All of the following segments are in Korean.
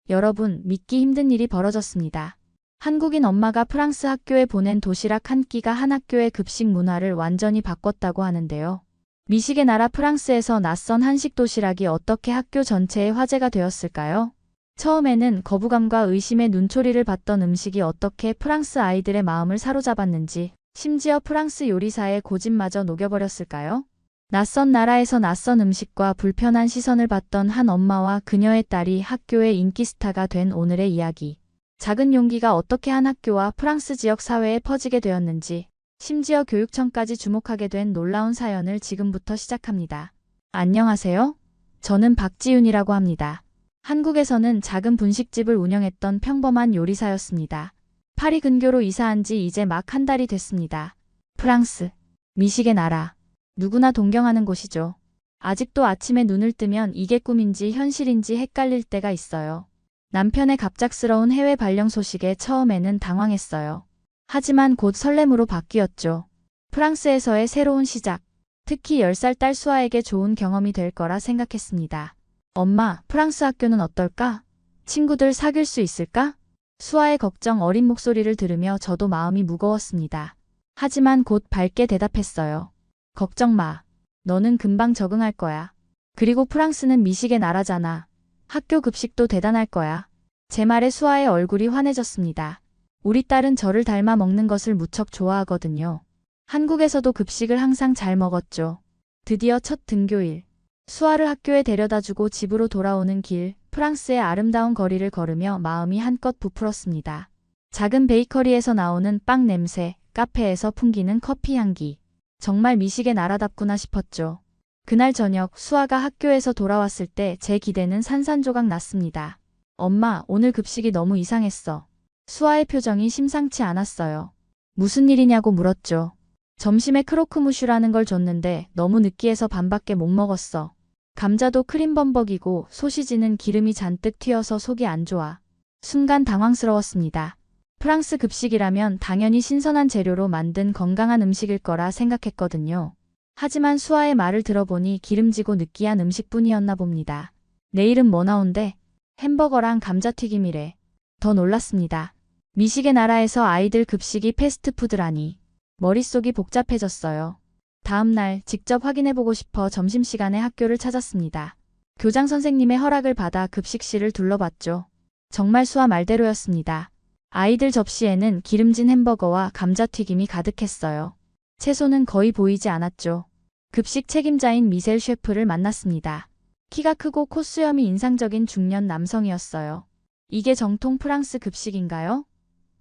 여러분, 믿기 힘든 일이 벌어졌습니다. 한국인 엄마가 프랑스 학교에 보낸 도시락 한 끼가 한 학교의 급식 문화를 완전히 바꿨다고 하는데요. 미식의 나라 프랑스에서 낯선 한식 도시락이 어떻게 학교 전체의 화제가 되었을까요? 처음에는 거부감과 의심의 눈초리를 받던 음식이 어떻게 프랑스 아이들의 마음을 사로잡았는지, 심지어 프랑스 요리사의 고집마저 녹여버렸을까요? 낯선 나라에서 낯선 음식과 불편한 시선을 받던 한 엄마와 그녀의 딸이 학교의 인기 스타가 된 오늘의 이야기. 작은 용기가 어떻게 한 학교와 프랑스 지역 사회에 퍼지게 되었는지, 심지어 교육청까지 주목하게 된 놀라운 사연을 지금부터 시작합니다. 안녕하세요. 저는 박지윤이라고 합니다. 한국에서는 작은 분식집을 운영했던 평범한 요리사였습니다. 파리 근교로 이사한 지 이제 막 한 달이 됐습니다. 프랑스, 미식의 나라. 누구나 동경하는 곳이죠. 아직도 아침에 눈을 뜨면 이게 꿈인지 현실인지 헷갈릴 때가 있어요. 남편의 갑작스러운 해외 발령 소식에 처음에는 당황했어요. 하지만 곧 설렘으로 바뀌었죠. 프랑스에서의 새로운 시작. 특히 10살 딸 수아에게 좋은 경험이 될 거라 생각했습니다. 엄마, 프랑스 학교는 어떨까? 친구들 사귈 수 있을까? 수아의 걱정 어린 목소리를 들으며 저도 마음이 무거웠습니다. 하지만 곧 밝게 대답했어요. 걱정 마. 너는 금방 적응할 거야. 그리고 프랑스는 미식의 나라잖아. 학교 급식도 대단할 거야. 제 말에 수아의 얼굴이 환해졌습니다. 우리 딸은 저를 닮아 먹는 것을 무척 좋아하거든요. 한국에서도 급식을 항상 잘 먹었죠. 드디어 첫 등교일. 수아를 학교에 데려다주고 집으로 돌아오는 길, 프랑스의 아름다운 거리를 걸으며 마음이 한껏 부풀었습니다. 작은 베이커리에서 나오는 빵 냄새, 카페에서 풍기는 커피 향기. 정말 미식의 나라답구나 싶었죠. 그날 저녁 수아가 학교에서 돌아왔을 때 제 기대는 산산조각 났습니다. 엄마, 오늘 급식이 너무 이상했어. 수아의 표정이 심상치 않았어요. 무슨 일이냐고 물었죠. 점심에 크로크무슈라는 걸 줬는데 너무 느끼해서 반밖에 못 먹었어. 감자도 크림범벅이고 소시지는 기름이 잔뜩 튀어서 속이 안 좋아. 순간 당황스러웠습니다. 프랑스 급식이라면 당연히 신선한 재료로 만든 건강한 음식일 거라 생각했거든요. 하지만 수아의 말을 들어보니 기름지고 느끼한 음식뿐이었나 봅니다. 내일은 뭐 나온대? 햄버거랑 감자튀김이래. 더 놀랐습니다. 미식의 나라에서 아이들 급식이 패스트푸드라니. 머릿속이 복잡해졌어요. 다음 날 직접 확인해보고 싶어 점심시간에 학교를 찾았습니다. 교장 선생님의 허락을 받아 급식실을 둘러봤죠. 정말 수아 말대로였습니다. 아이들 접시에는 기름진 햄버거와 감자튀김이 가득했어요. 채소는 거의 보이지 않았죠. 급식 책임자인 미셀 셰프를 만났습니다. 키가 크고 콧수염이 인상적인 중년 남성이었어요. 이게 정통 프랑스 급식인가요?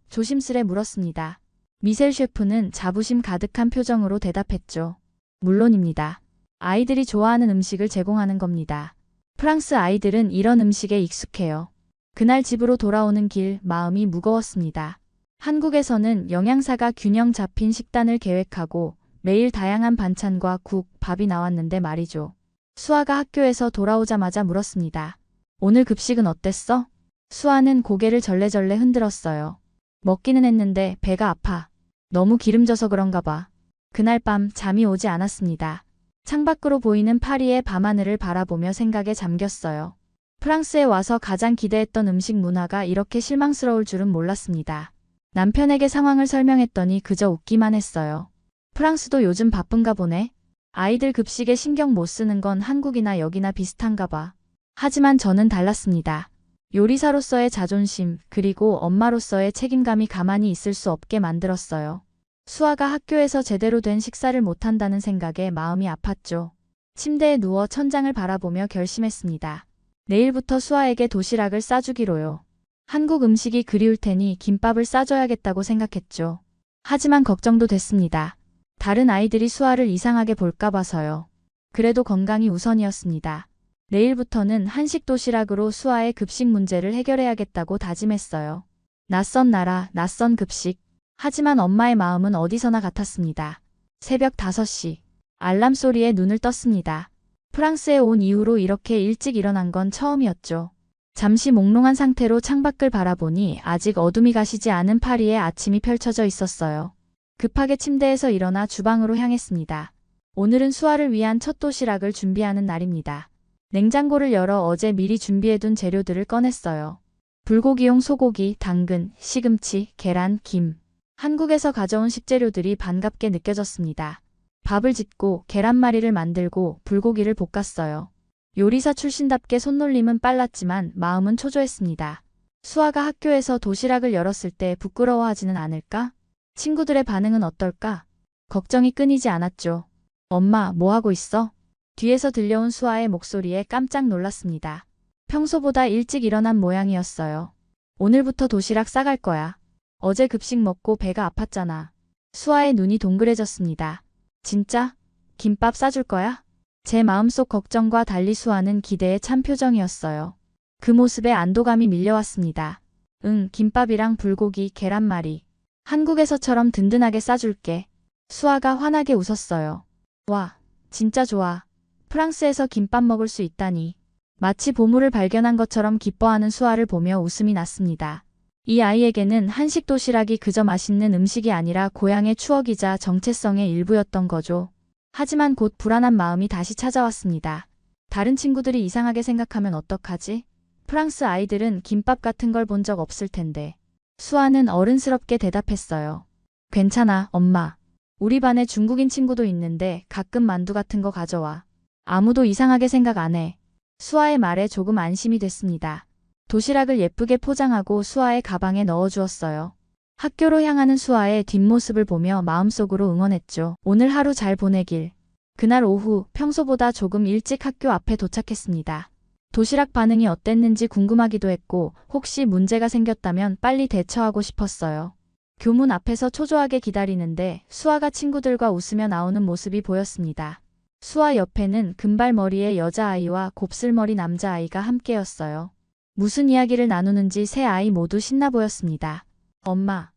조심스레 물었습니다. 미셀 셰프는 자부심 가득한 표정으로 대답했죠. 물론입니다. 아이들이 좋아하는 음식을 제공하는 겁니다. 프랑스 아이들은 이런 음식에 익숙해요. 그날 집으로 돌아오는 길 마음이 무거웠습니다. 한국에서는 영양사가 균형 잡힌 식단을 계획하고 매일 다양한 반찬과 국, 밥이 나왔는데 말이죠. 수아가 학교에서 돌아오자마자 물었습니다. 오늘 급식은 어땠어? 수아는 고개를 절레절레 흔들었어요. 먹기는 했는데 배가 아파. 너무 기름져서 그런가 봐. 그날 밤 잠이 오지 않았습니다. 창밖으로 보이는 파리의 밤하늘을 바라보며 생각에 잠겼어요. 프랑스에 와서 가장 기대했던 음식 문화가 이렇게 실망스러울 줄은 몰랐습니다. 남편에게 상황을 설명했더니 그저 웃기만 했어요. 프랑스도 요즘 바쁜가 보네. 아이들 급식에 신경 못 쓰는 건 한국이나 여기나 비슷한가 봐. 하지만 저는 달랐습니다. 요리사로서의 자존심, 그리고 엄마로서의 책임감이 가만히 있을 수 없게 만들었어요. 수아가 학교에서 제대로 된 식사를 못한다는 생각에 마음이 아팠죠. 침대에 누워 천장을 바라보며 결심했습니다. 내일부터 수아에게 도시락을 싸주기로요. 한국 음식이 그리울 테니 김밥을 싸줘야겠다고 생각했죠. 하지만 걱정도 됐습니다. 다른 아이들이 수아를 이상하게 볼까 봐서요. 그래도 건강이 우선이었습니다. 내일부터는 한식 도시락으로 수아의 급식 문제를 해결해야겠다고 다짐했어요. 낯선 나라, 낯선 급식. 하지만 엄마의 마음은 어디서나 같았습니다. 새벽 5시. 알람 소리에 눈을 떴습니다. 프랑스에 온 이후로 이렇게 일찍 일어난 건 처음이었죠. 잠시 몽롱한 상태로 창밖을 바라보니 아직 어둠이 가시지 않은 파리의 아침이 펼쳐져 있었어요. 급하게 침대에서 일어나 주방으로 향했습니다. 오늘은 수아를 위한 첫 도시락을 준비하는 날입니다. 냉장고를 열어 어제 미리 준비해둔 재료들을 꺼냈어요. 불고기용 소고기, 당근, 시금치, 계란, 김. 한국에서 가져온 식재료들이 반갑게 느껴졌습니다. 밥을 짓고 계란말이를 만들고 불고기를 볶았어요. 요리사 출신답게 손놀림은 빨랐지만 마음은 초조했습니다. 수아가 학교에서 도시락을 열었을 때 부끄러워하지는 않을까? 친구들의 반응은 어떨까? 걱정이 끊이지 않았죠. 엄마, 뭐 하고 있어? 뒤에서 들려온 수아의 목소리에 깜짝 놀랐습니다. 평소보다 일찍 일어난 모양이었어요. 오늘부터 도시락 싸갈 거야. 어제 급식 먹고 배가 아팠잖아. 수아의 눈이 동그래졌습니다. 진짜? 김밥 싸줄 거야? 제 마음속 걱정과 달리 수아는 기대에 찬 표정이었어요. 그 모습에 안도감이 밀려왔습니다. 응, 김밥이랑 불고기, 계란말이. 한국에서처럼 든든하게 싸줄게. 수아가 환하게 웃었어요. 와, 진짜 좋아. 프랑스에서 김밥 먹을 수 있다니. 마치 보물을 발견한 것처럼 기뻐하는 수아를 보며 웃음이 났습니다. 이 아이에게는 한식 도시락이 그저 맛있는 음식이 아니라 고향의 추억이자 정체성의 일부였던 거죠. 하지만 곧 불안한 마음이 다시 찾아왔습니다. 다른 친구들이 이상하게 생각하면 어떡하지? 프랑스 아이들은 김밥 같은 걸 본 적 없을 텐데. 수아는 어른스럽게 대답했어요. 괜찮아, 엄마. 우리 반에 중국인 친구도 있는데 가끔 만두 같은 거 가져와. 아무도 이상하게 생각 안 해. 수아의 말에 조금 안심이 됐습니다. 도시락을 예쁘게 포장하고 수아의 가방에 넣어주었어요. 학교로 향하는 수아의 뒷모습을 보며 마음속으로 응원했죠. 오늘 하루 잘 보내길. 그날 오후 평소보다 조금 일찍 학교 앞에 도착했습니다. 도시락 반응이 어땠는지 궁금하기도 했고 혹시 문제가 생겼다면 빨리 대처하고 싶었어요. 교문 앞에서 초조하게 기다리는데 수아가 친구들과 웃으며 나오는 모습이 보였습니다. 수아 옆에는 금발머리의 여자아이와 곱슬머리 남자아이가 함께였어요. 무슨 이야기를 나누는지 세 아이 모두 신나 보였습니다. 엄마.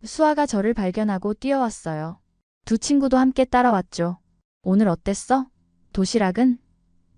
수아가 저를 발견하고 뛰어왔어요. 두 친구도 함께 따라왔죠. 오늘 어땠어? 도시락은?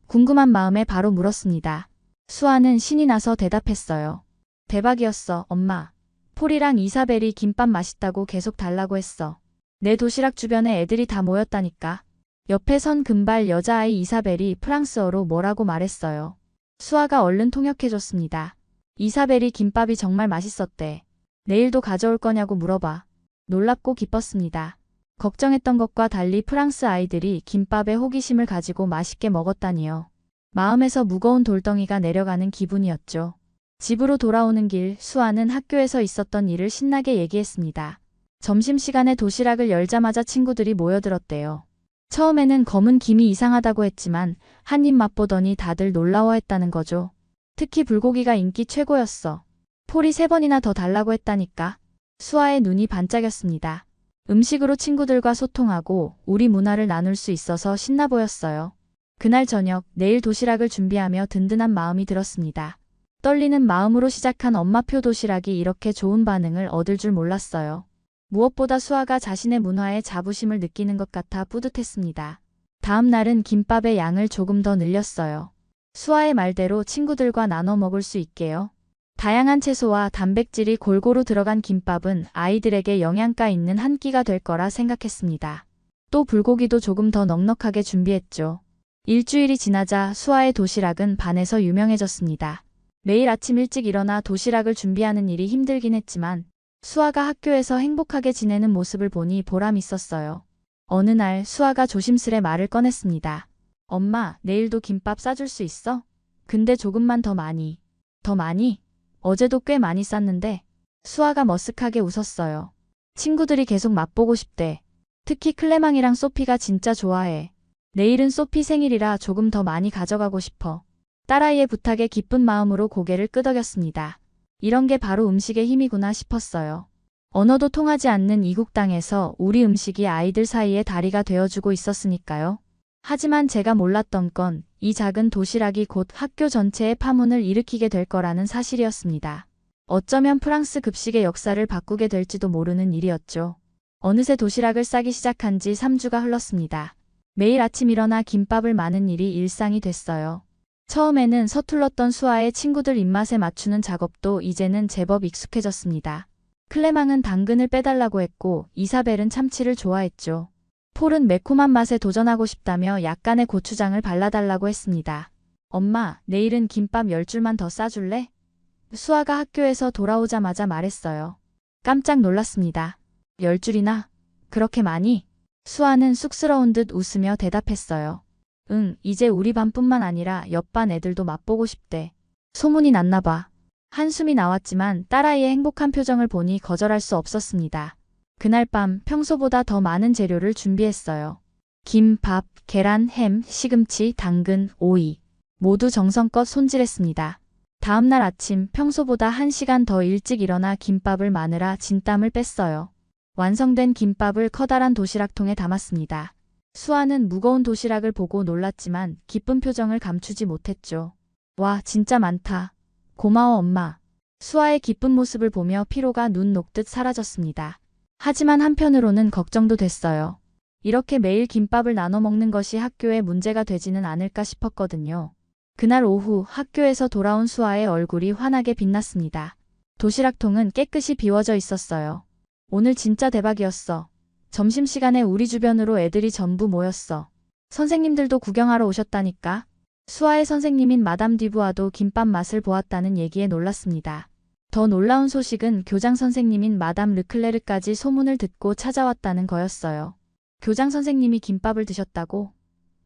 궁금한 마음에 바로 물었습니다. 수아는 신이 나서 대답했어요. 대박이었어, 엄마. 폴이랑 이사벨이 김밥 맛있다고 계속 달라고 했어. 내 도시락 주변에 애들이 다 모였다니까. 옆에 선 금발 여자아이 이사벨이 프랑스어로 뭐라고 말했어요. 수아가 얼른 통역해줬습니다. 이사벨이 김밥이 정말 맛있었대. 내일도 가져올 거냐고 물어봐. 놀랍고 기뻤습니다. 걱정했던 것과 달리 프랑스 아이들이 김밥에 호기심을 가지고 맛있게 먹었다니요. 마음에서 무거운 돌덩이가 내려가는 기분이었죠. 집으로 돌아오는 길 수아는 학교에서 있었던 일을 신나게 얘기했습니다. 점심시간에 도시락을 열자마자 친구들이 모여들었대요. 처음에는 검은 김이 이상하다고 했지만 한 입 맛보더니 다들 놀라워했다는 거죠. 특히 불고기가 인기 최고였어. 폴이 3번이나 더 달라고 했다니까. 수아의 눈이 반짝였습니다. 음식으로 친구들과 소통하고 우리 문화를 나눌 수 있어서 신나 보였어요. 그날 저녁 내일 도시락을 준비하며 든든한 마음이 들었습니다. 떨리는 마음으로 시작한 엄마표 도시락이 이렇게 좋은 반응을 얻을 줄 몰랐어요. 무엇보다 수아가 자신의 문화에 자부심을 느끼는 것 같아 뿌듯했습니다. 다음 날은 김밥의 양을 조금 더 늘렸어요. 수아의 말대로 친구들과 나눠 먹을 수 있게요. 다양한 채소와 단백질이 골고루 들어간 김밥은 아이들에게 영양가 있는 한 끼가 될 거라 생각했습니다. 또 불고기도 조금 더 넉넉하게 준비했죠. 일주일이 지나자 수아의 도시락은 반에서 유명해졌습니다. 매일 아침 일찍 일어나 도시락을 준비하는 일이 힘들긴 했지만 수아가 학교에서 행복하게 지내는 모습을 보니 보람 있었어요. 어느 날 수아가 조심스레 말을 꺼냈습니다. 엄마, 내일도 김밥 싸줄 수 있어? 근데 조금만 더 많이. 더 많이? 어제도 꽤 많이 쌌는데. 수아가 머쓱하게 웃었어요. 친구들이 계속 맛보고 싶대. 특히 클레망이랑 소피가 진짜 좋아해. 내일은 소피 생일이라 조금 더 많이 가져가고 싶어. 딸아이의 부탁에 기쁜 마음으로 고개를 끄덕였습니다. 이런 게 바로 음식의 힘이구나 싶었어요. 언어도 통하지 않는 이국 땅에서 우리 음식이 아이들 사이에 다리가 되어주고 있었으니까요. 하지만 제가 몰랐던 건 이 작은 도시락이 곧 학교 전체의 파문을 일으키게 될 거라는 사실이었습니다. 어쩌면 프랑스 급식의 역사를 바꾸게 될지도 모르는 일이었죠. 어느새 도시락을 싸기 시작한 지 3주가 흘렀습니다. 매일 아침 일어나 김밥을 마는 일이 일상이 됐어요. 처음에는 서툴렀던 수아의 친구들 입맛에 맞추는 작업도 이제는 제법 익숙해졌습니다. 클레망은 당근을 빼달라고 했고 이사벨은 참치를 좋아했죠. 폴은 매콤한 맛에 도전하고 싶다며 약간의 고추장을 발라달라고 했습니다. 엄마, 내일은 김밥 10줄만 더 싸줄래? 수아가 학교에서 돌아오자마자 말했어요. 깜짝 놀랐습니다. 10줄이나? 그렇게 많이? 수아는 쑥스러운 듯 웃으며 대답했어요. 응, 이제 우리 반뿐만 아니라 옆반 애들도 맛보고 싶대. 소문이 났나 봐. 한숨이 나왔지만 딸아이의 행복한 표정을 보니 거절할 수 없었습니다. 그날 밤 평소보다 더 많은 재료를 준비했어요. 김, 밥, 계란, 햄, 시금치, 당근, 오이. 모두 정성껏 손질했습니다. 다음날 아침 평소보다 1시간 더 일찍 일어나 김밥을 마느라 진땀을 뺐어요. 완성된 김밥을 커다란 도시락통에 담았습니다. 수아는 무거운 도시락을 보고 놀랐지만 기쁜 표정을 감추지 못했죠. 와, 진짜 많다. 고마워, 엄마. 수아의 기쁜 모습을 보며 피로가 눈 녹듯 사라졌습니다. 하지만 한편으로는 걱정도 됐어요. 이렇게 매일 김밥을 나눠 먹는 것이 학교에 문제가 되지는 않을까 싶었거든요. 그날 오후 학교에서 돌아온 수아의 얼굴이 환하게 빛났습니다. 도시락통은 깨끗이 비워져 있었어요. 오늘 진짜 대박이었어. 점심시간에 우리 주변으로 애들이 전부 모였어. 선생님들도 구경하러 오셨다니까. 수아의 선생님인 마담 디부아도 김밥 맛을 보았다는 얘기에 놀랐습니다. 더 놀라운 소식은 교장 선생님인 마담 르클레르까지 소문을 듣고 찾아왔다는 거였어요. 교장 선생님이 김밥을 드셨다고?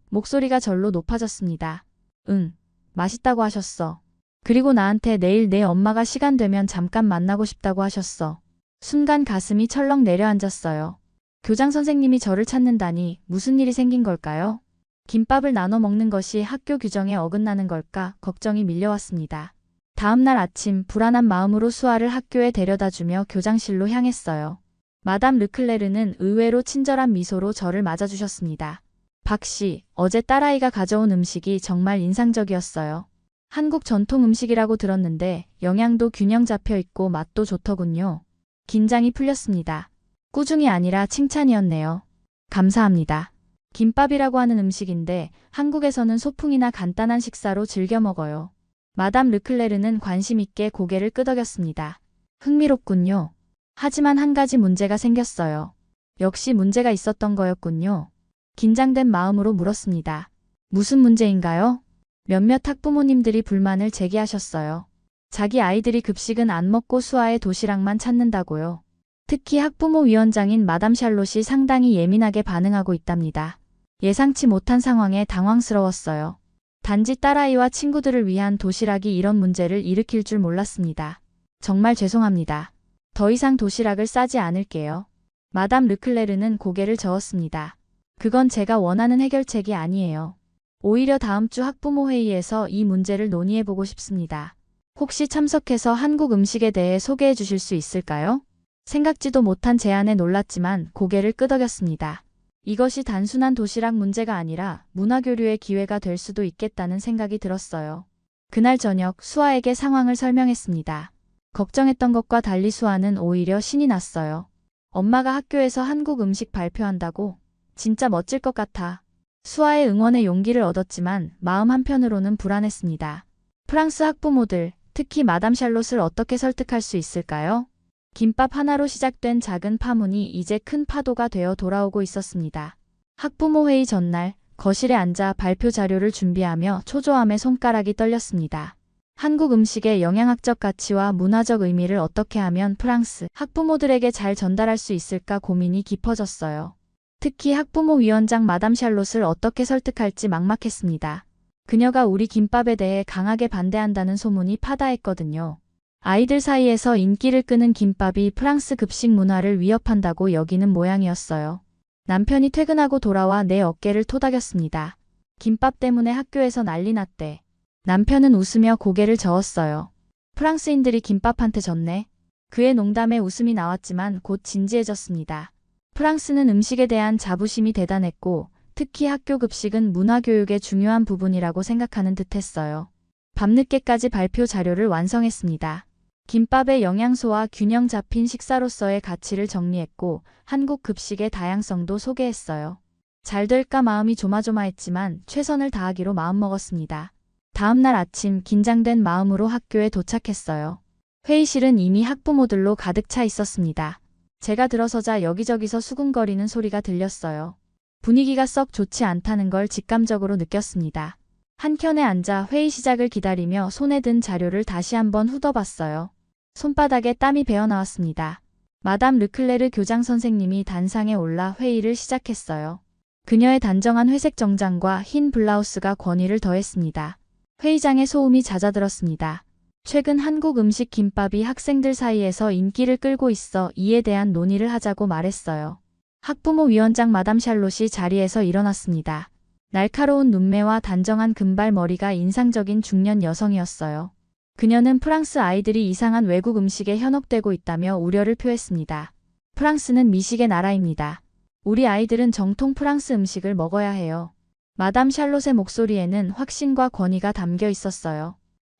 목소리가 절로 높아졌습니다. 응, 맛있다고 하셨어. 그리고 나한테 내일 내 엄마가 시간 되면 잠깐 만나고 싶다고 하셨어. 순간 가슴이 철렁 내려앉았어요. 교장 선생님이 저를 찾는다니 무슨 일이 생긴 걸까요? 김밥을 나눠 먹는 것이 학교 규정에 어긋나는 걸까 걱정이 밀려왔습니다. 다음 날 아침 불안한 마음으로 수아를 학교에 데려다주며 교장실로 향했어요. 마담 르클레르는 의외로 친절한 미소로 저를 맞아주셨습니다. 박 씨, 어제 딸아이가 가져온 음식이 정말 인상적이었어요. 한국 전통 음식이라고 들었는데 영양도 균형 잡혀 있고 맛도 좋더군요. 긴장이 풀렸습니다. 꾸중이 아니라 칭찬이었네요. 감사합니다. 김밥이라고 하는 음식인데 한국에서는 소풍이나 간단한 식사로 즐겨 먹어요. 마담 르클레르는 관심 있게 고개를 끄덕였습니다. 흥미롭군요. 하지만 한 가지 문제가 생겼어요. 역시 문제가 있었던 거였군요. 긴장된 마음으로 물었습니다. 무슨 문제인가요? 몇몇 학부모님들이 불만을 제기하셨어요. 자기 아이들이 급식은 안 먹고 수아의 도시락만 찾는다고요. 특히 학부모 위원장인 마담 샬롯이 상당히 예민하게 반응하고 있답니다. 예상치 못한 상황에 당황스러웠어요. 단지 딸아이와 친구들을 위한 도시락이 이런 문제를 일으킬 줄 몰랐습니다. 정말 죄송합니다. 더 이상 도시락을 싸지 않을게요. 마담 르클레르는 고개를 저었습니다. 그건 제가 원하는 해결책이 아니에요. 오히려 다음 주 학부모 회의에서 이 문제를 논의해보고 싶습니다. 혹시 참석해서 한국 음식에 대해 소개해 주실 수 있을까요? 생각지도 못한 제안에 놀랐지만 고개를 끄덕였습니다. 이것이 단순한 도시락 문제가 아니라 문화교류의 기회가 될 수도 있겠다는 생각이 들었어요. 그날 저녁 수아에게 상황을 설명했습니다. 걱정했던 것과 달리 수아는 오히려 신이 났어요. 엄마가 학교에서 한국 음식 발표한다고? 진짜 멋질 것 같아. 수아의 응원에 용기를 얻었지만 마음 한편으로는 불안했습니다. 프랑스 학부모들, 특히 마담 샬롯을 어떻게 설득할 수 있을까요? 김밥 하나로 시작된 작은 파문이 이제 큰 파도가 되어 돌아오고 있었습니다. 학부모 회의 전날 거실에 앉아 발표 자료를 준비하며 초조함에 손가락이 떨렸습니다. 한국 음식의 영양학적 가치와 문화적 의미를 어떻게 하면 프랑스 학부모들에게 잘 전달할 수 있을까 고민이 깊어졌어요. 특히 학부모 위원장 마담 샬롯을 어떻게 설득할지 막막했습니다. 그녀가 우리 김밥에 대해 강하게 반대한다는 소문이 파다했거든요. 아이들 사이에서 인기를 끄는 김밥이 프랑스 급식 문화를 위협한다고 여기는 모양이었어요. 남편이 퇴근하고 돌아와 내 어깨를 토닥였습니다. 김밥 때문에 학교에서 난리 났대. 남편은 웃으며 고개를 저었어요. 프랑스인들이 김밥한테 졌네. 그의 농담에 웃음이 나왔지만 곧 진지해졌습니다. 프랑스는 음식에 대한 자부심이 대단했고 특히 학교 급식은 문화교육의 중요한 부분이라고 생각하는 듯했어요. 밤늦게까지 발표 자료를 완성했습니다. 김밥의 영양소와 균형 잡힌 식사로서의 가치를 정리했고 한국 급식의 다양성도 소개했어요. 잘 될까 마음이 조마조마했지만 최선을 다하기로 마음먹었습니다. 다음 날 아침 긴장된 마음으로 학교에 도착했어요. 회의실은 이미 학부모들로 가득 차 있었습니다. 제가 들어서자 여기저기서 수군거리는 소리가 들렸어요. 분위기가 썩 좋지 않다는 걸 직감적으로 느꼈습니다. 한켠에 앉아 회의 시작을 기다리며 손에 든 자료를 다시 한번 훑어봤어요. 손바닥에 땀이 배어 나왔습니다. 마담 르클레르 교장 선생님이 단상에 올라 회의를 시작했어요. 그녀의 단정한 회색 정장과 흰 블라우스가 권위를 더했습니다. 회의장에 소음이 잦아들었습니다. 최근 한국 음식 김밥이 학생들 사이에서 인기를 끌고 있어 이에 대한 논의를 하자고 말했어요. 학부모 위원장 마담 샬롯이 자리에서 일어났습니다. 날카로운 눈매와 단정한 금발머리가 인상적인 중년 여성이었어요. 그녀는 프랑스 아이들이 이상한 외국 음식에 현혹되고 있다며 우려를 표했습니다. 프랑스는 미식의 나라입니다. 우리 아이들은 정통 프랑스 음식을 먹어야 해요. 마담 샬롯의 목소리에는 확신과 권위가 담겨 있었어요.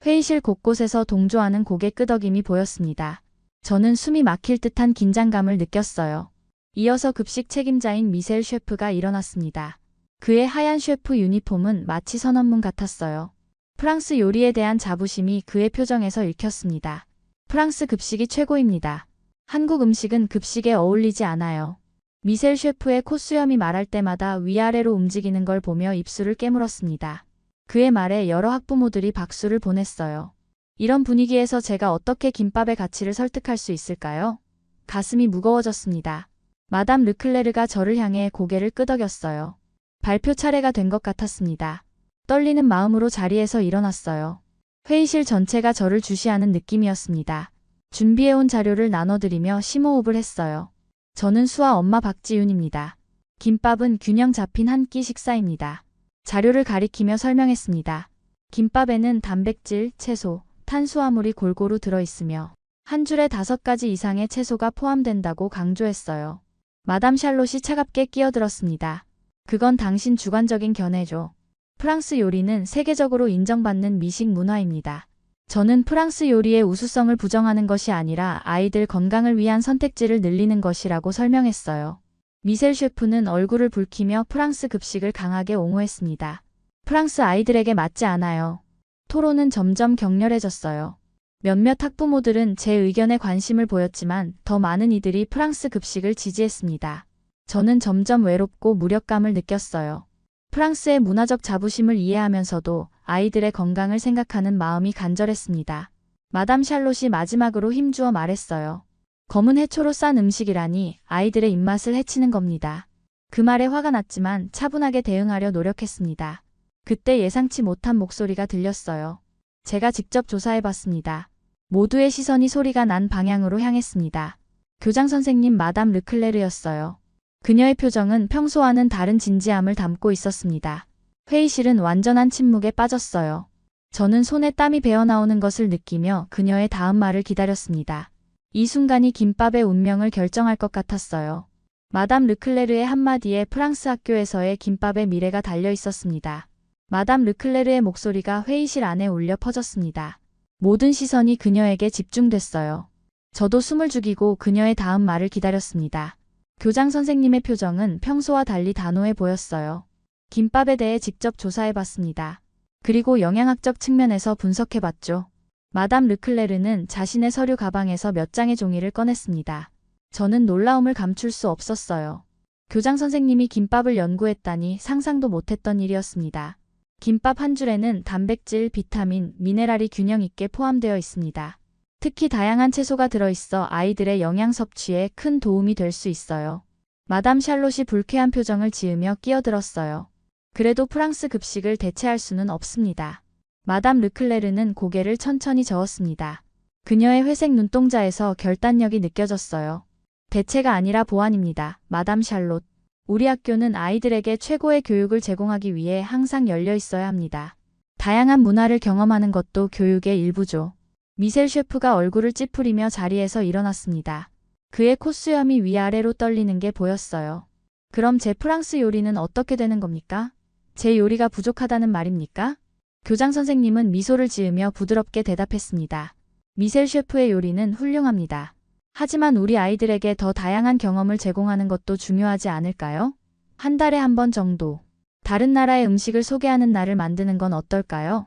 회의실 곳곳에서 동조하는 고개 끄덕임이 보였습니다. 저는 숨이 막힐 듯한 긴장감을 느꼈어요. 이어서 급식 책임자인 미셀 셰프가 일어났습니다. 그의 하얀 셰프 유니폼은 마치 선언문 같았어요. 프랑스 요리에 대한 자부심이 그의 표정에서 읽혔습니다. 프랑스 급식이 최고입니다. 한국 음식은 급식에 어울리지 않아요. 미셀 셰프의 콧수염이 말할 때마다 위아래로 움직이는 걸 보며 입술을 깨물었습니다. 그의 말에 여러 학부모들이 박수를 보냈어요. 이런 분위기에서 제가 어떻게 김밥의 가치를 설득할 수 있을까요? 가슴이 무거워졌습니다. 마담 르클레르가 저를 향해 고개를 끄덕였어요. 발표 차례가 된 것 같았습니다. 떨리는 마음으로 자리에서 일어났어요. 회의실 전체가 저를 주시하는 느낌이었습니다. 준비해온 자료를 나눠드리며 심호흡을 했어요. 저는 수아 엄마 박지윤입니다. 김밥은 균형 잡힌 한 끼 식사입니다. 자료를 가리키며 설명했습니다. 김밥에는 단백질, 채소, 탄수화물이 골고루 들어있으며 한 줄에 5가지 이상의 채소가 포함된다고 강조했어요. 마담 샬롯이 차갑게 끼어들었습니다. 그건 당신 주관적인 견해죠. 프랑스 요리는 세계적으로 인정받는 미식 문화입니다. 저는 프랑스 요리의 우수성을 부정하는 것이 아니라 아이들 건강을 위한 선택지를 늘리는 것이라고 설명했어요. 미셀 셰프는 얼굴을 붉히며 프랑스 급식을 강하게 옹호했습니다. 프랑스 아이들에게 맞지 않아요. 토론은 점점 격렬해졌어요. 몇몇 학부모들은 제 의견에 관심을 보였지만 더 많은 이들이 프랑스 급식을 지지했습니다. 저는 점점 외롭고 무력감을 느꼈어요. 프랑스의 문화적 자부심을 이해하면서도 아이들의 건강을 생각하는 마음이 간절했습니다. 마담 샬롯이 마지막으로 힘주어 말했어요. 검은 해초로 싼 음식이라니 아이들의 입맛을 해치는 겁니다. 그 말에 화가 났지만 차분하게 대응하려 노력했습니다. 그때 예상치 못한 목소리가 들렸어요. 제가 직접 조사해봤습니다. 모두의 시선이 소리가 난 방향으로 향했습니다. 교장 선생님 마담 르클레르였어요. 그녀의 표정은 평소와는 다른 진지함을 담고 있었습니다. 회의실은 완전한 침묵에 빠졌어요. 저는 손에 땀이 배어나오는 것을 느끼며 그녀의 다음 말을 기다렸습니다. 이 순간이 김밥의 운명을 결정할 것 같았어요. 마담 르클레르의 한마디에 프랑스 학교에서의 김밥의 미래가 달려 있었습니다. 마담 르클레르의 목소리가 회의실 안에 울려 퍼졌습니다. 모든 시선이 그녀에게 집중됐어요. 저도 숨을 죽이고 그녀의 다음 말을 기다렸습니다. 교장 선생님의 표정은 평소와 달리 단호해 보였어요. 김밥에 대해 직접 조사해봤습니다. 그리고 영양학적 측면에서 분석해봤죠. 마담 르클레르는 자신의 서류 가방에서 몇 장의 종이를 꺼냈습니다. 저는 놀라움을 감출 수 없었어요. 교장 선생님이 김밥을 연구했다니 상상도 못했던 일이었습니다. 김밥 한 줄에는 단백질, 비타민, 미네랄이 균형 있게 포함되어 있습니다. 특히 다양한 채소가 들어있어 아이들의 영양 섭취에 큰 도움이 될 수 있어요. 마담 샬롯이 불쾌한 표정을 지으며 끼어들었어요. 그래도 프랑스 급식을 대체할 수는 없습니다. 마담 르클레르는 고개를 천천히 저었습니다. 그녀의 회색 눈동자에서 결단력이 느껴졌어요. 대체가 아니라 보완입니다. 마담 샬롯. 우리 학교는 아이들에게 최고의 교육을 제공하기 위해 항상 열려 있어야 합니다. 다양한 문화를 경험하는 것도 교육의 일부죠. 미셀 셰프가 얼굴을 찌푸리며 자리에서 일어났습니다. 그의 콧수염이 위아래로 떨리는 게 보였어요. 그럼 제 프랑스 요리는 어떻게 되는 겁니까? 제 요리가 부족하다는 말입니까? 교장 선생님은 미소를 지으며 부드럽게 대답했습니다. 미셀 셰프의 요리는 훌륭합니다. 하지만 우리 아이들에게 더 다양한 경험을 제공하는 것도 중요하지 않을까요? 한 달에 한 번 정도. 다른 나라의 음식을 소개하는 날을 만드는 건 어떨까요?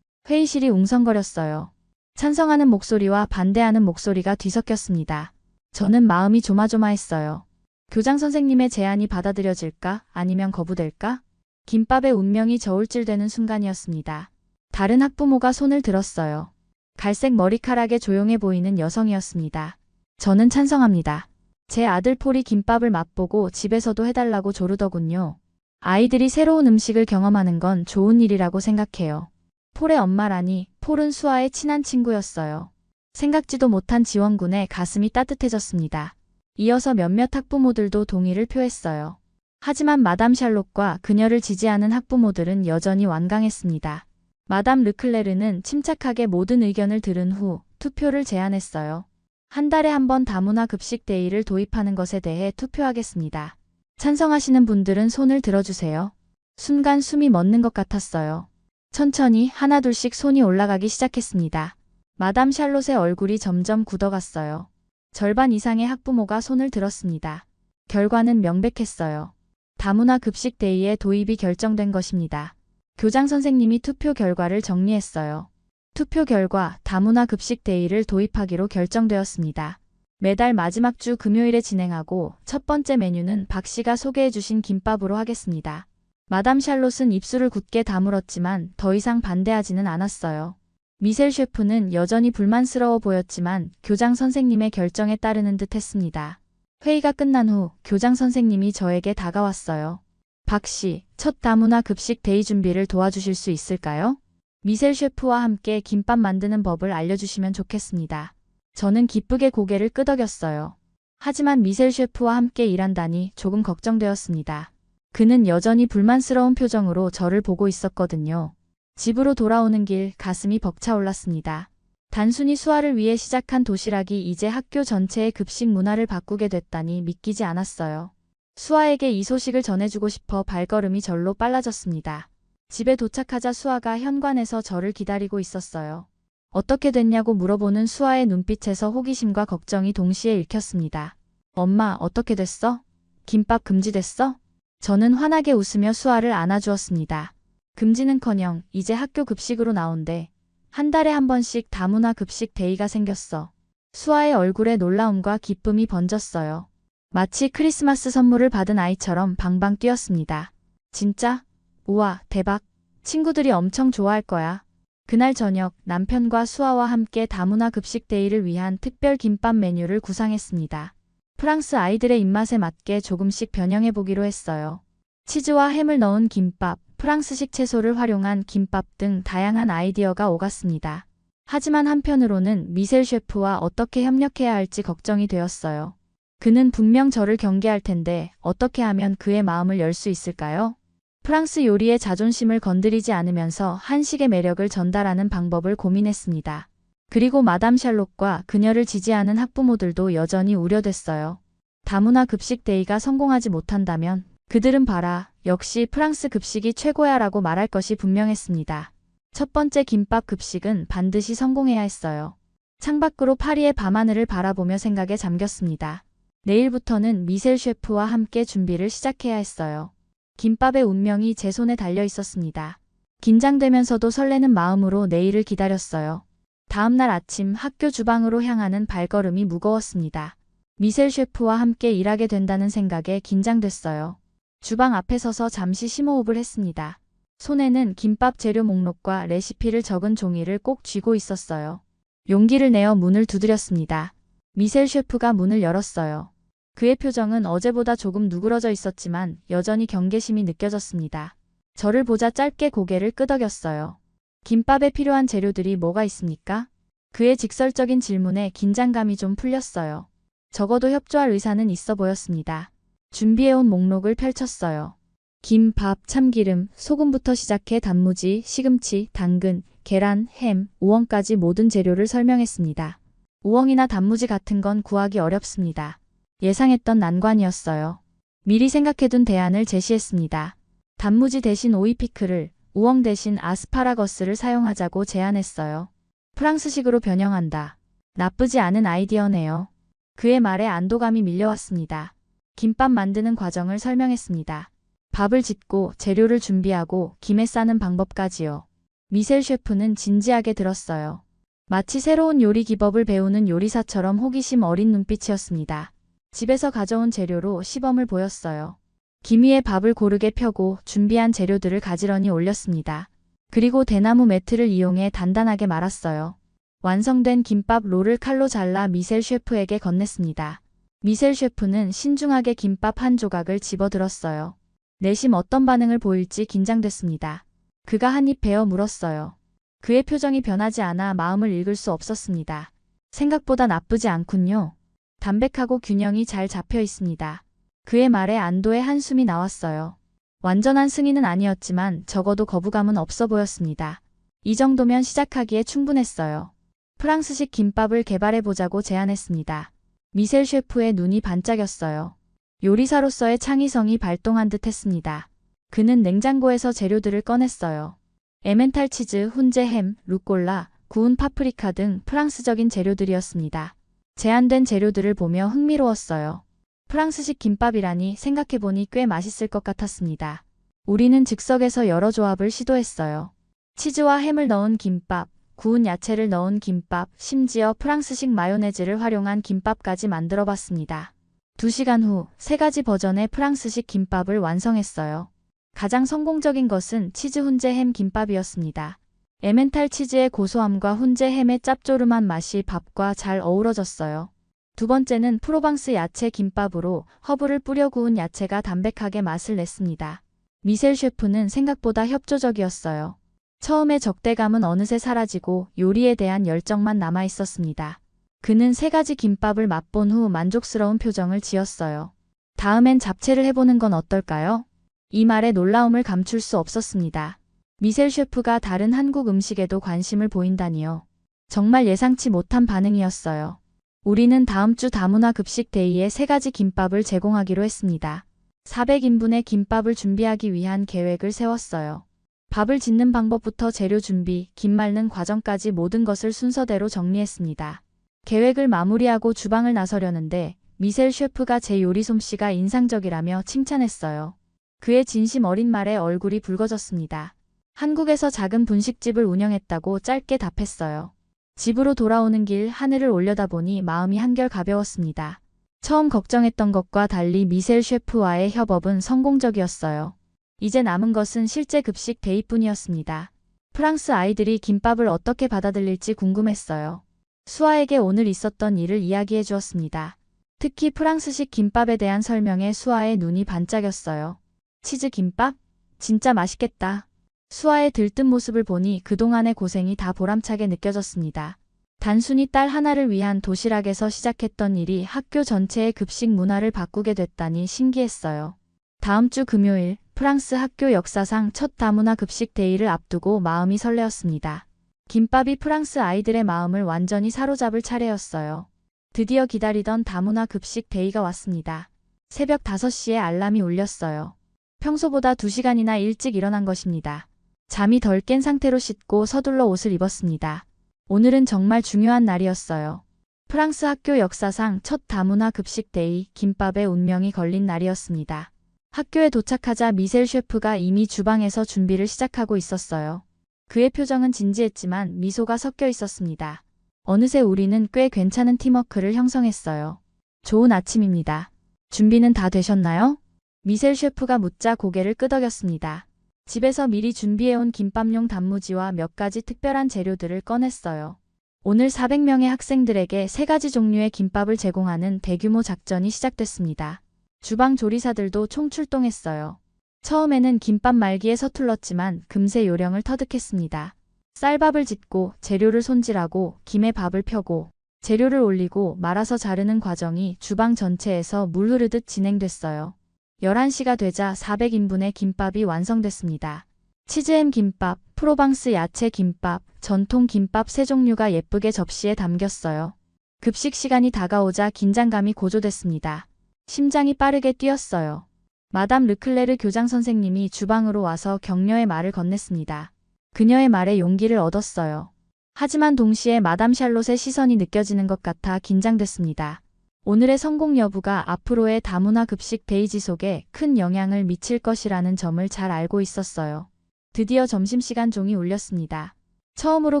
회의실이 웅성거렸어요. 찬성하는 목소리와 반대하는 목소리가 뒤섞였습니다. 저는 마음이 조마조마했어요. 교장 선생님의 제안이 받아들여질까? 아니면 거부될까? 김밥의 운명이 저울질되는 순간이었습니다. 다른 학부모가 손을 들었어요. 갈색 머리카락에 조용해 보이는 여성이었습니다. 저는 찬성합니다. 제 아들 폴이 김밥을 맛보고 집에서도 해달라고 조르더군요. 아이들이 새로운 음식을 경험하는 건 좋은 일이라고 생각해요. 폴의 엄마라니 폴은 수아의 친한 친구였어요. 생각지도 못한 지원군에 가슴이 따뜻해졌습니다. 이어서 몇몇 학부모들도 동의를 표했어요. 하지만 마담 샬롯과 그녀를 지지하는 학부모들은 여전히 완강했습니다. 마담 르클레르는 침착하게 모든 의견을 들은 후 투표를 제안했어요. 한 달에 한 번 다문화 급식 데이를 도입하는 것에 대해 투표하겠습니다. 찬성하시는 분들은 손을 들어주세요. 순간 숨이 멎는 것 같았어요. 천천히 하나둘씩 손이 올라가기 시작했습니다. 마담 샬롯의 얼굴이 점점 굳어갔어요. 절반 이상의 학부모가 손을 들었습니다. 결과는 명백했어요. 다문화 급식 데이의 도입이 결정된 것입니다. 교장 선생님이 투표 결과를 정리했어요. 투표 결과 다문화 급식 데이를 도입하기로 결정되었습니다. 매달 마지막 주 금요일에 진행하고 첫 번째 메뉴는 박 씨가 소개해 주신 김밥으로 하겠습니다. 마담 샬롯은 입술을 굳게 다물었지만 더 이상 반대하지는 않았어요. 미셀 셰프는 여전히 불만스러워 보였지만 교장 선생님의 결정에 따르는 듯 했습니다. 회의가 끝난 후 교장 선생님이 저에게 다가왔어요. 박 씨, 첫 다문화 급식 데이 준비를 도와주실 수 있을까요? 미셀 셰프와 함께 김밥 만드는 법을 알려주시면 좋겠습니다. 저는 기쁘게 고개를 끄덕였어요. 하지만 미셀 셰프와 함께 일한다니 조금 걱정되었습니다. 그는 여전히 불만스러운 표정으로 저를 보고 있었거든요. 집으로 돌아오는 길 가슴이 벅차올랐습니다. 단순히 수아를 위해 시작한 도시락이 이제 학교 전체의 급식 문화를 바꾸게 됐다니 믿기지 않았어요. 수아에게 이 소식을 전해주고 싶어 발걸음이 절로 빨라졌습니다. 집에 도착하자 수아가 현관에서 저를 기다리고 있었어요. 어떻게 됐냐고 물어보는 수아의 눈빛에서 호기심과 걱정이 동시에 읽혔습니다. 엄마, 어떻게 됐어? 김밥 금지됐어? 저는 환하게 웃으며 수아를 안아주었습니다. 금지는커녕 이제 학교 급식으로 나온대. 한 달에 한 번씩 다문화 급식 데이가 생겼어. 수아의 얼굴에 놀라움과 기쁨이 번졌어요. 마치 크리스마스 선물을 받은 아이처럼 방방 뛰었습니다. 진짜? 우와, 대박. 친구들이 엄청 좋아할 거야. 그날 저녁 남편과 수아와 함께 다문화 급식 데이를 위한 특별 김밥 메뉴를 구상했습니다. 프랑스 아이들의 입맛에 맞게 조금씩 변형해 보기로 했어요. 치즈와 햄을 넣은 김밥, 프랑스식 채소를 활용한 김밥 등 다양한 아이디어가 오갔습니다. 하지만 한편으로는 미셀 셰프와 어떻게 협력해야 할지 걱정이 되었어요. 그는 분명 저를 경계할 텐데 어떻게 하면 그의 마음을 열 수 있을까요? 프랑스 요리의 자존심을 건드리지 않으면서 한식의 매력을 전달하는 방법을 고민했습니다. 그리고 마담 샬롯과 그녀를 지지하는 학부모들도 여전히 우려됐어요. 다문화 급식 데이가 성공하지 못한다면 그들은 봐라, 역시 프랑스 급식이 최고야 라고 말할 것이 분명했습니다. 첫 번째 김밥 급식은 반드시 성공해야 했어요. 창밖으로 파리의 밤하늘을 바라보며 생각에 잠겼습니다. 내일부터는 미셀 셰프와 함께 준비를 시작해야 했어요. 김밥의 운명이 제 손에 달려 있었습니다. 긴장되면서도 설레는 마음으로 내일을 기다렸어요. 다음 날 아침 학교 주방으로 향하는 발걸음이 무거웠습니다. 미셀 셰프와 함께 일하게 된다는 생각에 긴장됐어요. 주방 앞에 서서 잠시 심호흡을 했습니다. 손에는 김밥 재료 목록과 레시피를 적은 종이를 꼭 쥐고 있었어요. 용기를 내어 문을 두드렸습니다. 미셀 셰프가 문을 열었어요. 그의 표정은 어제보다 조금 누그러져 있었지만 여전히 경계심이 느껴졌습니다. 저를 보자 짧게 고개를 끄덕였어요. 김밥에 필요한 재료들이 뭐가 있습니까? 그의 직설적인 질문에 긴장감이 좀 풀렸어요. 적어도 협조할 의사는 있어 보였습니다. 준비해온 목록을 펼쳤어요. 김, 밥, 참기름, 소금부터 시작해 단무지, 시금치, 당근, 계란, 햄, 우엉까지 모든 재료를 설명했습니다. 우엉이나 단무지 같은 건 구하기 어렵습니다. 예상했던 난관이었어요. 미리 생각해둔 대안을 제시했습니다. 단무지 대신 오이 피클을, 우엉 대신 아스파라거스를 사용하자고 제안했어요. 프랑스식으로 변형한다. 나쁘지 않은 아이디어네요. 그의 말에 안도감이 밀려왔습니다. 김밥 만드는 과정을 설명했습니다. 밥을 짓고 재료를 준비하고 김에 싸는 방법까지요. 미셀 셰프는 진지하게 들었어요. 마치 새로운 요리 기법을 배우는 요리사처럼 호기심 어린 눈빛이었습니다. 집에서 가져온 재료로 시범을 보였어요. 김 위에 밥을 고르게 펴고 준비한 재료들을 가지런히 올렸습니다. 그리고 대나무 매트를 이용해 단단하게 말았어요. 완성된 김밥 롤을 칼로 잘라 미셀 셰프에게 건넸습니다. 미셀 셰프는 신중하게 김밥 한 조각을 집어들었어요. 내심 어떤 반응을 보일지 긴장됐습니다. 그가 한 입 베어 물었어요. 그의 표정이 변하지 않아 마음을 읽을 수 없었습니다. 생각보다 나쁘지 않군요. 담백하고 균형이 잘 잡혀 있습니다. 그의 말에 안도의 한숨이 나왔어요. 완전한 승인은 아니었지만 적어도 거부감은 없어 보였습니다. 이 정도면 시작하기에 충분했어요. 프랑스식 김밥을 개발해보자고 제안했습니다. 미셀 셰프의 눈이 반짝였어요. 요리사로서의 창의성이 발동한 듯 했습니다. 그는 냉장고에서 재료들을 꺼냈어요. 에멘탈 치즈, 훈제 햄, 루꼴라, 구운 파프리카 등 프랑스적인 재료들이었습니다. 제한된 재료들을 보며 흥미로웠어요. 프랑스식 김밥이라니 생각해보니 꽤 맛있을 것 같았습니다. 우리는 즉석에서 여러 조합을 시도했어요. 치즈와 햄을 넣은 김밥, 구운 야채를 넣은 김밥, 심지어 프랑스식 마요네즈를 활용한 김밥까지 만들어봤습니다. 2시간 후 3가지 버전의 프랑스식 김밥을 완성했어요. 가장 성공적인 것은 치즈 훈제 햄 김밥이었습니다. 에멘탈 치즈의 고소함과 훈제 햄의 짭조름한 맛이 밥과 잘 어우러졌어요. 두 번째는 프로방스 야채 김밥으로 허브를 뿌려 구운 야채가 담백하게 맛을 냈습니다. 미셀 셰프는 생각보다 협조적이었어요. 처음에 적대감은 어느새 사라지고 요리에 대한 열정만 남아 있었습니다. 그는 3가지 김밥을 맛본 후 만족스러운 표정을 지었어요. 다음엔 잡채를 해보는 건 어떨까요? 이 말에 놀라움을 감출 수 없었습니다. 미셀 셰프가 다른 한국 음식에도 관심을 보인다니요. 정말 예상치 못한 반응이었어요. 우리는 다음 주 다문화 급식 데이에 3가지 김밥을 제공하기로 했습니다. 400인분의 김밥을 준비하기 위한 계획을 세웠어요. 밥을 짓는 방법부터 재료 준비, 김 말는 과정까지 모든 것을 순서대로 정리했습니다. 계획을 마무리하고 주방을 나서려는데 미셀 셰프가 제 요리 솜씨가 인상적이라며 칭찬했어요. 그의 진심 어린 말에 얼굴이 붉어졌습니다. 한국에서 작은 분식집을 운영했다고 짧게 답했어요. 집으로 돌아오는 길 하늘을 올려다보니 마음이 한결 가벼웠습니다. 처음 걱정했던 것과 달리 미셀 셰프와의 협업은 성공적이었어요. 이제 남은 것은 실제 급식 데이뿐이었습니다. 프랑스 아이들이 김밥을 어떻게 받아들일지 궁금했어요. 수아에게 오늘 있었던 일을 이야기해 주었습니다. 특히 프랑스식 김밥에 대한 설명에 수아의 눈이 반짝였어요. 치즈 김밥? 진짜 맛있겠다. 수아의 들뜬 모습을 보니 그동안의 고생이 다 보람차게 느껴졌습니다. 단순히 딸 하나를 위한 도시락에서 시작했던 일이 학교 전체의 급식 문화를 바꾸게 됐다니 신기했어요. 다음 주 금요일 프랑스 학교 역사상 첫 다문화 급식 데이를 앞두고 마음이 설레었습니다. 김밥이 프랑스 아이들의 마음을 완전히 사로잡을 차례였어요. 드디어 기다리던 다문화 급식 데이가 왔습니다. 새벽 5시에 알람이 울렸어요. 평소보다 2시간이나 일찍 일어난 것입니다. 잠이 덜 깬 상태로 씻고 서둘러 옷을 입었습니다. 오늘은 정말 중요한 날이었어요. 프랑스 학교 역사상 첫 다문화 급식 데이, 김밥의 운명이 걸린 날이었습니다. 학교에 도착하자 미셀 셰프가 이미 주방에서 준비를 시작하고 있었어요. 그의 표정은 진지했지만 미소가 섞여 있었습니다. 어느새 우리는 꽤 괜찮은 팀워크를 형성했어요. 좋은 아침입니다. 준비는 다 되셨나요? 미셀 셰프가 묻자 고개를 끄덕였습니다. 집에서 미리 준비해온 김밥용 단무지와 몇 가지 특별한 재료들을 꺼냈어요. 오늘 400명의 학생들에게 3가지 종류의 김밥을 제공하는 대규모 작전이 시작됐습니다. 주방 조리사들도 총출동했어요. 처음에는 김밥 말기에 서툴렀지만 금세 요령을 터득했습니다. 쌀밥을 짓고 재료를 손질하고 김에 밥을 펴고 재료를 올리고 말아서 자르는 과정이 주방 전체에서 물 흐르듯 진행됐어요. 11시가 되자 400인분의 김밥이 완성됐습니다. 치즈햄 김밥, 프로방스 야채 김밥, 전통 김밥 3종류가 예쁘게 접시에 담겼어요. 급식 시간이 다가오자 긴장감이 고조됐습니다. 심장이 빠르게 뛰었어요. 마담 르클레르 교장 선생님이 주방으로 와서 격려의 말을 건넸습니다. 그녀의 말에 용기를 얻었어요. 하지만 동시에 마담 샬롯의 시선이 느껴지는 것 같아 긴장됐습니다. 오늘의 성공 여부가 앞으로의 다문화 급식 데이 지속에 큰 영향을 미칠 것이라는 점을 잘 알고 있었어요. 드디어 점심시간 종이 울렸습니다. 처음으로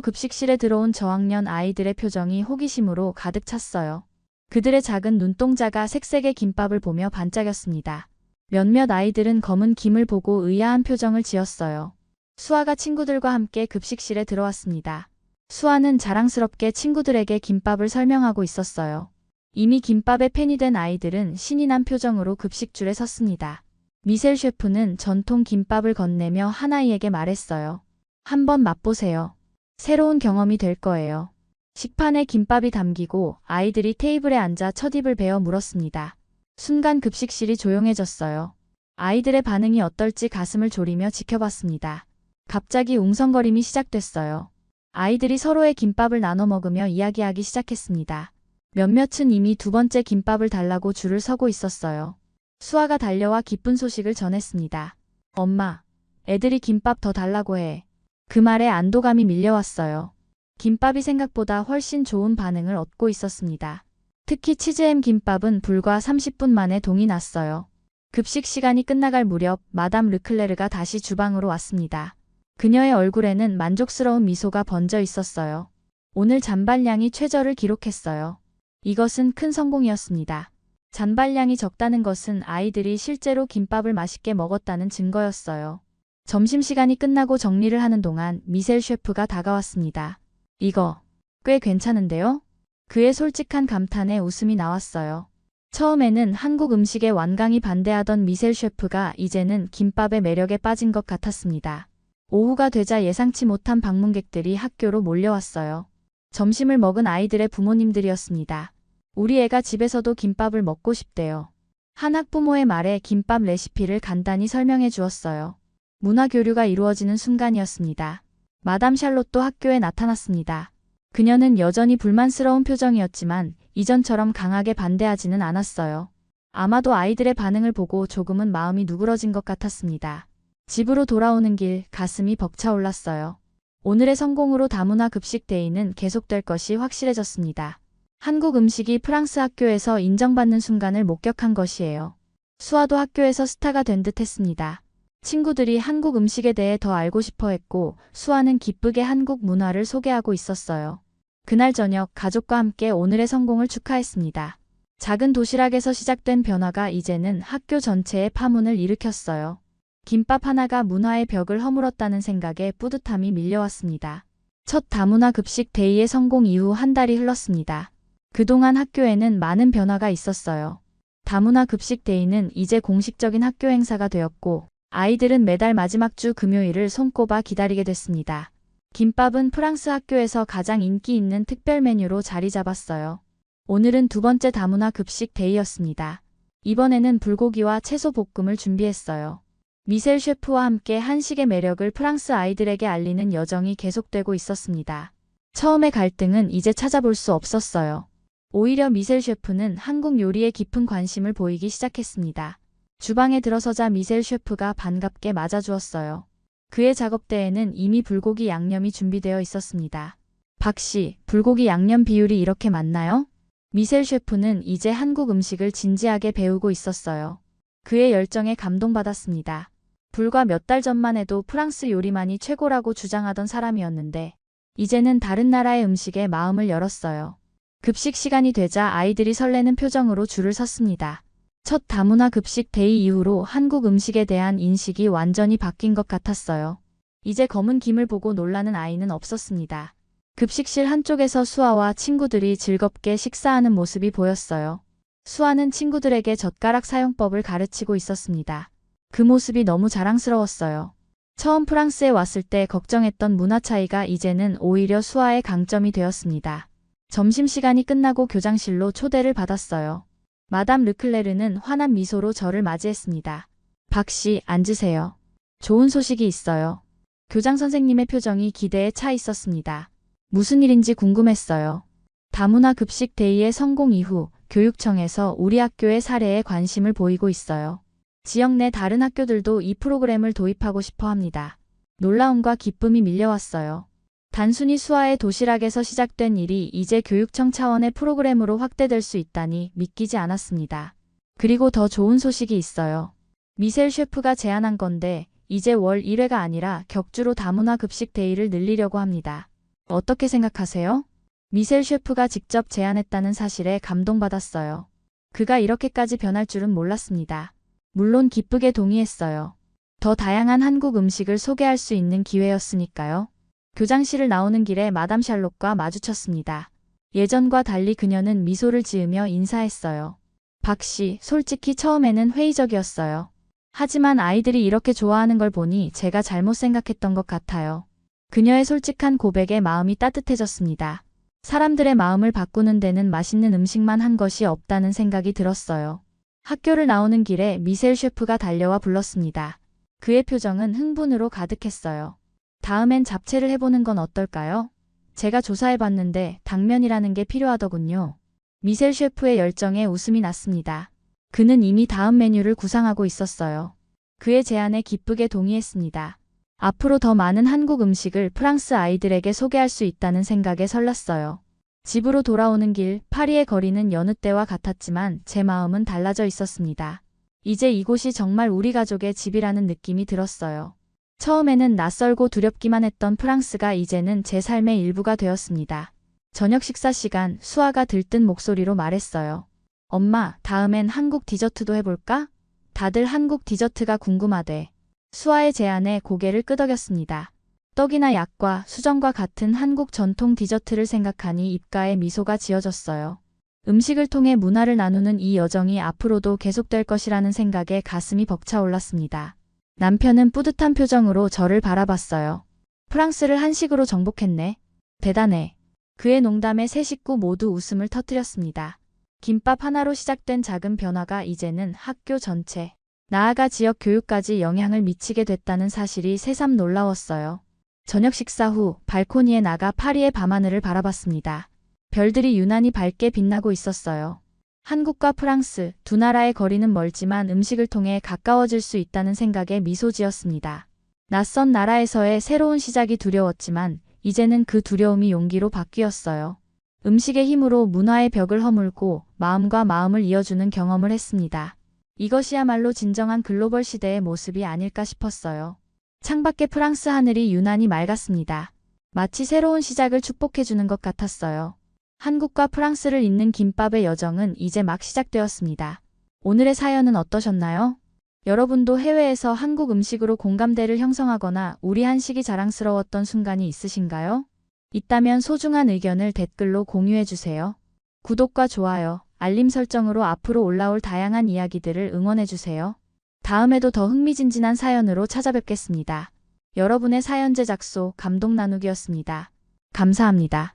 급식실에 들어온 저학년 아이들의 표정이 호기심으로 가득 찼어요. 그들의 작은 눈동자가 색색의 김밥을 보며 반짝였습니다. 몇몇 아이들은 검은 김을 보고 의아한 표정을 지었어요. 수아가 친구들과 함께 급식실에 들어왔습니다. 수아는 자랑스럽게 친구들에게 김밥을 설명하고 있었어요. 이미 김밥에 팬이 된 아이들은 신이 난 표정으로 급식줄에 섰습니다. 미셀 셰프는 전통 김밥을 건네며 한 아이에게 말했어요. 한번 맛보세요. 새로운 경험이 될 거예요. 식판에 김밥이 담기고 아이들이 테이블에 앉아 첫입을 베어 물었습니다. 순간 급식실이 조용해졌어요. 아이들의 반응이 어떨지 가슴을 졸이며 지켜봤습니다. 갑자기 웅성거림이 시작됐어요. 아이들이 서로의 김밥을 나눠 먹으며 이야기하기 시작했습니다. 몇몇은 이미 두 번째 김밥을 달라고 줄을 서고 있었어요. 수아가 달려와 기쁜 소식을 전했습니다. 엄마, 애들이 김밥 더 달라고 해. 그 말에 안도감이 밀려왔어요. 김밥이 생각보다 훨씬 좋은 반응을 얻고 있었습니다. 특히 치즈햄 김밥은 불과 30분 만에 동이 났어요. 급식 시간이 끝나갈 무렵 마담 르클레르가 다시 주방으로 왔습니다. 그녀의 얼굴에는 만족스러운 미소가 번져 있었어요. 오늘 잔반량이 최저를 기록했어요. 이것은 큰 성공이었습니다. 잔반량이 적다는 것은 아이들이 실제로 김밥을 맛있게 먹었다는 증거였어요. 점심시간이 끝나고 정리를 하는 동안 미셀 셰프가 다가왔습니다. 이거 꽤 괜찮은데요? 그의 솔직한 감탄에 웃음이 나왔어요. 처음에는 한국 음식에 완강히 반대하던 미셀 셰프가 이제는 김밥의 매력에 빠진 것 같았습니다. 오후가 되자 예상치 못한 방문객들이 학교로 몰려왔어요. 점심을 먹은 아이들의 부모님들이었습니다. 우리 애가 집에서도 김밥을 먹고 싶대요. 한 학부모의 말에 김밥 레시피를 간단히 설명해 주었어요. 문화 교류가 이루어지는 순간이었습니다. 마담 샬롯도 학교에 나타났습니다. 그녀는 여전히 불만스러운 표정이었지만 이전처럼 강하게 반대하지는 않았어요. 아마도 아이들의 반응을 보고 조금은 마음이 누그러진 것 같았습니다. 집으로 돌아오는 길 가슴이 벅차올랐어요. 오늘의 성공으로 다문화 급식 데이는 계속될 것이 확실해졌습니다. 한국 음식이 프랑스 학교에서 인정받는 순간을 목격한 것이에요. 수아도 학교에서 스타가 된 듯 했습니다. 친구들이 한국 음식에 대해 더 알고 싶어 했고 수아는 기쁘게 한국 문화를 소개하고 있었어요. 그날 저녁 가족과 함께 오늘의 성공을 축하했습니다. 작은 도시락에서 시작된 변화가 이제는 학교 전체에 파문을 일으켰어요. 김밥 하나가 문화의 벽을 허물었다는 생각에 뿌듯함이 밀려왔습니다. 첫 다문화 급식 데이의 성공 이후 한 달이 흘렀습니다. 그동안 학교에는 많은 변화가 있었어요. 다문화 급식 데이는 이제 공식적인 학교 행사가 되었고 아이들은 매달 마지막 주 금요일을 손꼽아 기다리게 됐습니다. 김밥은 프랑스 학교에서 가장 인기 있는 특별 메뉴로 자리 잡았어요. 오늘은 두 번째 다문화 급식 데이였습니다. 이번에는 불고기와 채소 볶음을 준비했어요. 미셀 셰프와 함께 한식의 매력을 프랑스 아이들에게 알리는 여정이 계속되고 있었습니다. 처음의 갈등은 이제 찾아볼 수 없었어요. 오히려 미셀 셰프는 한국 요리에 깊은 관심을 보이기 시작했습니다. 주방에 들어서자 미셀 셰프가 반갑게 맞아주었어요. 그의 작업대에는 이미 불고기 양념이 준비되어 있었습니다. 박 씨, 불고기 양념 비율이 이렇게 맞나요? 미셀 셰프는 이제 한국 음식을 진지하게 배우고 있었어요. 그의 열정에 감동받았습니다. 불과 몇 달 전만 해도 프랑스 요리만이 최고라고 주장하던 사람이었는데 이제는 다른 나라의 음식에 마음을 열었어요. 급식 시간이 되자 아이들이 설레는 표정으로 줄을 섰습니다. 첫 다문화 급식 데이 이후로 한국 음식에 대한 인식이 완전히 바뀐 것 같았어요. 이제 검은 김을 보고 놀라는 아이는 없었습니다. 급식실 한쪽에서 수아와 친구들이 즐겁게 식사하는 모습이 보였어요. 수아는 친구들에게 젓가락 사용법을 가르치고 있었습니다. 그 모습이 너무 자랑스러웠어요. 처음 프랑스에 왔을 때 걱정했던 문화 차이가 이제는 오히려 수아의 강점이 되었습니다. 점심시간이 끝나고 교장실로 초대를 받았어요. 마담 르클레르는 환한 미소로 저를 맞이했습니다. 박 씨, 앉으세요. 좋은 소식이 있어요. 교장 선생님의 표정이 기대에 차 있었습니다. 무슨 일인지 궁금했어요. 다문화 급식 데이의 성공 이후 교육청에서 우리 학교의 사례에 관심을 보이고 있어요. 지역 내 다른 학교들도 이 프로그램을 도입하고 싶어 합니다. 놀라움과 기쁨이 밀려왔어요. 단순히 수아의 도시락에서 시작된 일이 이제 교육청 차원의 프로그램으로 확대될 수 있다니 믿기지 않았습니다. 그리고 더 좋은 소식이 있어요. 미셀 셰프가 제안한 건데 이제 월 1회가 아니라 격주로 다문화 급식 데이를 늘리려고 합니다. 어떻게 생각하세요? 미셀 셰프가 직접 제안했다는 사실에 감동받았어요. 그가 이렇게까지 변할 줄은 몰랐습니다. 물론 기쁘게 동의했어요. 더 다양한 한국 음식을 소개할 수 있는 기회였으니까요. 교장실을 나오는 길에 마담 샬롯과 마주쳤습니다. 예전과 달리 그녀는 미소를 지으며 인사했어요. 박 씨, 솔직히 처음에는 회의적이었어요. 하지만 아이들이 이렇게 좋아하는 걸 보니 제가 잘못 생각했던 것 같아요. 그녀의 솔직한 고백에 마음이 따뜻해졌습니다. 사람들의 마음을 바꾸는 데는 맛있는 음식만 한 것이 없다는 생각이 들었어요. 학교를 나오는 길에 미셀 셰프가 달려와 불렀습니다. 그의 표정은 흥분으로 가득했어요. 다음엔 잡채를 해보는 건 어떨까요? 제가 조사해봤는데 당면이라는 게 필요하더군요. 미셀 셰프의 열정에 웃음이 났습니다. 그는 이미 다음 메뉴를 구상하고 있었어요. 그의 제안에 기쁘게 동의했습니다. 앞으로 더 많은 한국 음식을 프랑스 아이들에게 소개할 수 있다는 생각에 설렜어요. 집으로 돌아오는 길, 파리의 거리는 여느 때와 같았지만 제 마음은 달라져 있었습니다. 이제 이곳이 정말 우리 가족의 집이라는 느낌이 들었어요. 처음에는 낯설고 두렵기만 했던 프랑스가 이제는 제 삶의 일부가 되었습니다. 저녁 식사 시간, 수아가 들뜬 목소리로 말했어요. 엄마, 다음엔 한국 디저트도 해볼까? 다들 한국 디저트가 궁금하대. 수아의 제안에 고개를 끄덕였습니다. 떡이나 약과 수정과 같은 한국 전통 디저트를 생각하니 입가에 미소가 지어졌어요. 음식을 통해 문화를 나누는 이 여정이 앞으로도 계속될 것이라는 생각에 가슴이 벅차올랐습니다. 남편은 뿌듯한 표정으로 저를 바라봤어요. 프랑스를 한식으로 정복했네. 대단해. 그의 농담에 세 식구 모두 웃음을 터뜨렸습니다. 김밥 하나로 시작된 작은 변화가 이제는 학교 전체, 나아가 지역 교육까지 영향을 미치게 됐다는 사실이 새삼 놀라웠어요. 저녁 식사 후 발코니에 나가 파리의 밤하늘을 바라봤습니다. 별들이 유난히 밝게 빛나고 있었어요. 한국과 프랑스 두 나라의 거리는 멀지만 음식을 통해 가까워질 수 있다는 생각에 미소 지었습니다. 낯선 나라에서의 새로운 시작이 두려웠지만 이제는 그 두려움이 용기로 바뀌었어요. 음식의 힘으로 문화의 벽을 허물고 마음과 마음을 이어주는 경험을 했습니다. 이것이야말로 진정한 글로벌 시대의 모습이 아닐까 싶었어요. 창밖의 프랑스 하늘이 유난히 맑았습니다. 마치 새로운 시작을 축복해주는 것 같았어요. 한국과 프랑스를 잇는 김밥의 여정은 이제 막 시작되었습니다. 오늘의 사연은 어떠셨나요? 여러분도 해외에서 한국 음식으로 공감대를 형성하거나 우리 한식이 자랑스러웠던 순간이 있으신가요? 있다면 소중한 의견을 댓글로 공유해주세요. 구독과 좋아요, 알림 설정으로 앞으로 올라올 다양한 이야기들을 응원해주세요. 다음에도 더 흥미진진한 사연으로 찾아뵙겠습니다. 여러분의 사연 제작소 감동 나누기였습니다. 감사합니다.